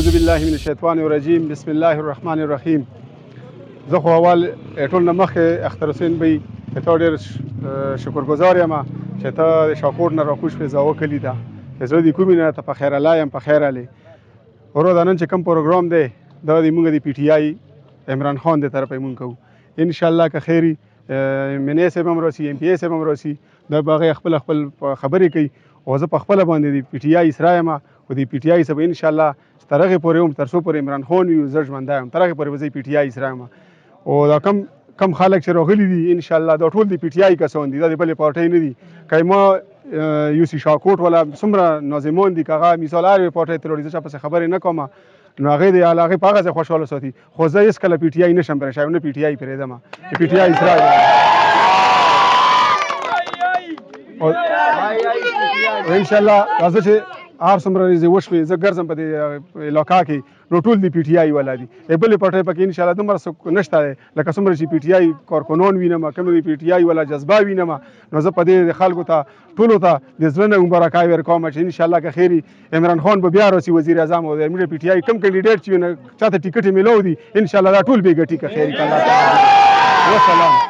اعوذ بالله من الشیطان الرجیم بسم الله الرحمن الرحیم. زه خو اول ټول نه مخکې اختر حسین بی ته ډېر شکرګزار یم چې ته د شاکوټ نه راکوز شوې زه وکلي ته چې زه د کومې نه ته په خیر الله یم په خیر علې. ورو دا نن چې کوم پروګرام دی دا د موږ د پی ټي آی عمران خان د طرفه موږ کوو انشاءالله که خیري منی صاحب هم راسي ایم پی ای صاحب هم راسي دا به هغې خپل خبرې کوي او زه په خپله باندې د پی ټي آی اسرا یم او د پی ټي آی صاحب انشاءالله تر هغې پورې هم تر څو پورې عمران خان وي زه ژوندی یم تر هغې پورې به زه پی ټي آی اسرا یم. او دا کم خلک چې راغلي دي انشاءالله دا ټول د پی ټي آی کسان دي دا د بلې پارټۍ نه دي. که ما یوسي شاکوټ والا څومره ناظمان دي که هغه مثال هر یوې پارټۍ ته راوړي زه چا پسې خبرې نه کوم نو هغې د هغې په هغه ځای خوشحاله ساتي خو زه هېڅکله پی ټي آی نشم پرېښی او نه پی ټي آی پرېږدم د پی ټي آی اسرا انشاءالله راځه چې هر څومره ورځې وشوې زه ګرځم په دې علاقه کې نو ټول د پی ټي آی والا دي بلې پټۍ پکې انشاءالله دومره څوک نشته دی لکه څومره چې پی ټي آی کارکنان وینم کوم د پی ټي آی والا جذبه وینم نو زه په دې خلکو ته ټولو ته د زړه نه مبارکۍ ورکوم چې انشاءالله که خیري عمران خان به بیا راسي وزیر اعظم او د پی ټي آی کوم کینډیډیټ چې وي چاته ټیکټ یې میلاو دي انشاءالله دا ټول بې ګټي که خیري که الله تعالی وسلام.